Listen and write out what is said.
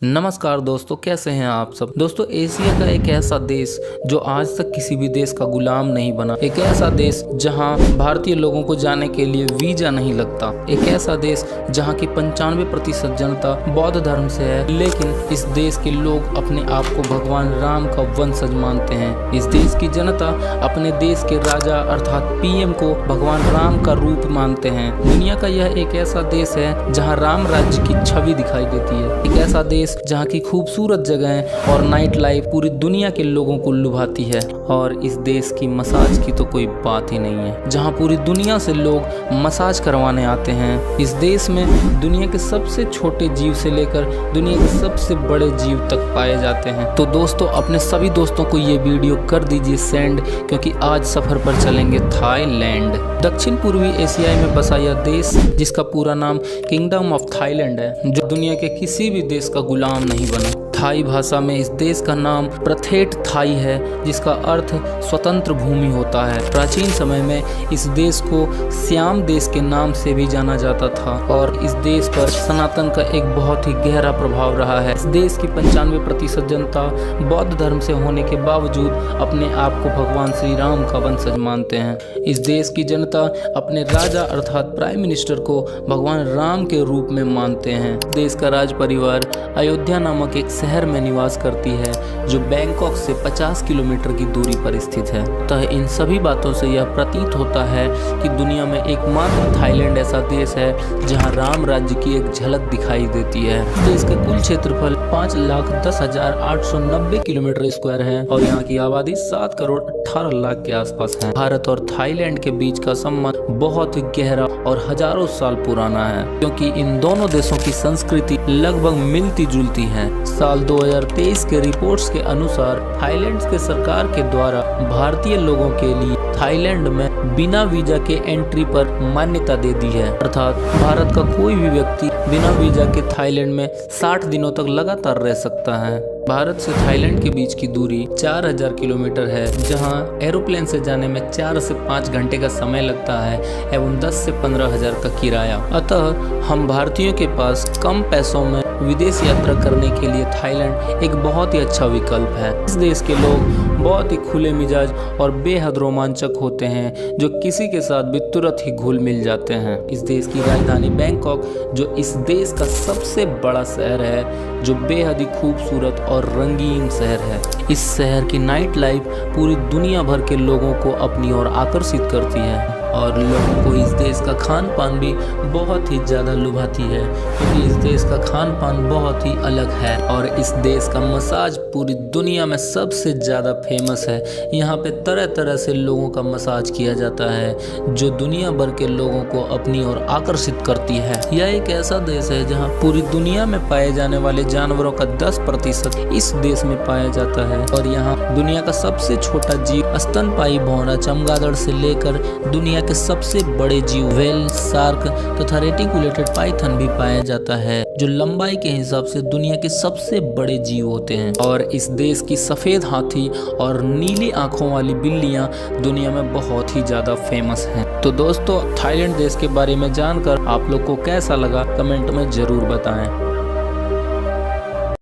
नमस्कार दोस्तों, कैसे हैं आप सब। दोस्तों, एशिया का एक ऐसा देश जो आज तक किसी भी देश का गुलाम नहीं बना, एक ऐसा देश जहां भारतीय लोगों को जाने के लिए वीजा नहीं लगता, एक ऐसा देश जहां की 95% जनता बौद्ध धर्म से है, लेकिन इस देश के लोग अपने आप को भगवान राम का वंशज मानते हैं। इस देश की जनता अपने देश के राजा अर्थात पीएम को भगवान राम का रूप मानते हैं। दुनिया का यह एक ऐसा देश है जहाँ राम राज्य की छवि दिखाई देती है, एक ऐसा देश जहाँ की खूबसूरत जगहें और नाइट लाइफ पूरी दुनिया के लोगों को लुभाती है। और इस देश की मसाज की तो कोई बात ही नहीं है, जहाँ पूरी दुनिया से लोग मसाज करवाने आते हैं। इस देश में दुनिया के सबसे छोटे जीव से लेकर दुनिया के सबसे बड़े जीव तक पाए जाते हैं। तो दोस्तों, अपने सभी दोस्तों को ये वीडियो कर दीजिए सेंड, क्योंकि आज सफर पर चलेंगे थाईलैंड। दक्षिण पूर्वी एशिया में बसा यह देश, जिसका पूरा नाम किंगडम ऑफ थाईलैंड है, जो दुनिया के किसी भी देश का गुलाम नहीं बना। थाई भाषा में इस देश का नाम प्रथेट थाई है, जिसका अर्थ स्वतंत्र भूमि होता है। प्राचीन समय में इस देश को श्याम देश के नाम से भी जाना जाता था और इस देश पर सनातन का एक बहुत ही गहरा प्रभाव रहा है। इस देश की 95% जनता बौद्ध धर्म से होने के बावजूद अपने आप को भगवान श्री राम का वंशज मानते हैं। इस देश की जनता अपने राजा अर्थात प्राइम मिनिस्टर को भगवान राम के रूप में मानते हैं। देश का राज परिवार अयोध्या नामक एक शहर में निवास करती है, जो बैंकॉक से 50 किलोमीटर की दूरी पर स्थित है। तो इन सभी बातों से यह प्रतीत होता है कि दुनिया में एकमात्र थाईलैंड ऐसा देश है जहां राम राज्य की एक झलक दिखाई देती है। देश का कुल क्षेत्रफल 5,10,890 किलोमीटर स्क्वायर है और यहाँ की आबादी 7 करोड़ 18 लाख के आसपास है। भारत और थाईलैंड के बीच का संबंध बहुत ही गहरा और हजारों साल पुराना है, क्योंकि इन दोनों देशों की संस्कृति लगभग मिलती जुलती है। साल 2023 के रिपोर्ट्स के अनुसार थाईलैंड के सरकार के द्वारा भारतीय लोगों के लिए थाईलैंड में बिना वीजा के एंट्री पर मान्यता दे दी है, अर्थात भारत का कोई भी व्यक्ति बिना वीजा के थाईलैंड में 60 दिनों तक लगातार रह सकता है। भारत से थाईलैंड के बीच की दूरी 4000 किलोमीटर है, जहां एरोप्लेन से जाने में 4 से 5 घंटे का समय लगता है एवं 10 से 15 हजार का किराया। अतः हम भारतीयों के पास कम पैसों में विदेश यात्रा करने के लिए थाईलैंड एक बहुत ही अच्छा विकल्प है। इस देश के लोग बहुत ही खुले मिजाज और बेहद रोमांचक होते हैं, जो किसी के साथ भी तुरंत ही घुल मिल जाते हैं। इस देश की राजधानी बैंकॉक, जो इस देश का सबसे बड़ा शहर है, जो बेहद ही खूबसूरत और रंगीन शहर है। इस शहर की नाइट लाइफ पूरी दुनिया भर के लोगों को अपनी ओर आकर्षित करती है और लोगों को इस देश का खान पान भी बहुत ही ज़्यादा लुभाती है, क्योंकि इस देश का खान पान बहुत ही अलग है और इस देश का मसाज पूरी दुनिया में सबसे ज़्यादा फेमस है। यहाँ पे तरह तरह से लोगों का मसाज किया जाता है, जो दुनिया भर के लोगों को अपनी ओर आकर्षित करती है। यह एक ऐसा देश है जहाँ पूरी दुनिया में पाए जाने वाले जानवरों का 10% इस देश में पाया जाता है और यहाँ दुनिया का सबसे छोटा जीव स्तनपायी भौरा चमगादड़ से लेकर दुनिया के सबसे बड़े जीव व्हेल, शार्क तथा रेटिकुलेटेड पाइथन भी पाया जाता है, जो लंबाई के हिसाब से दुनिया के सबसे बड़े जीव होते हैं। और इस देश की सफेद हाथी और नीली आंखों वाली बिल्लियां दुनिया में बहुत ही ज्यादा फेमस हैं। तो दोस्तों, थाईलैंड देश के बारे में जानकर आप लोग को कैसा लगा, कमेंट में जरूर बताएं।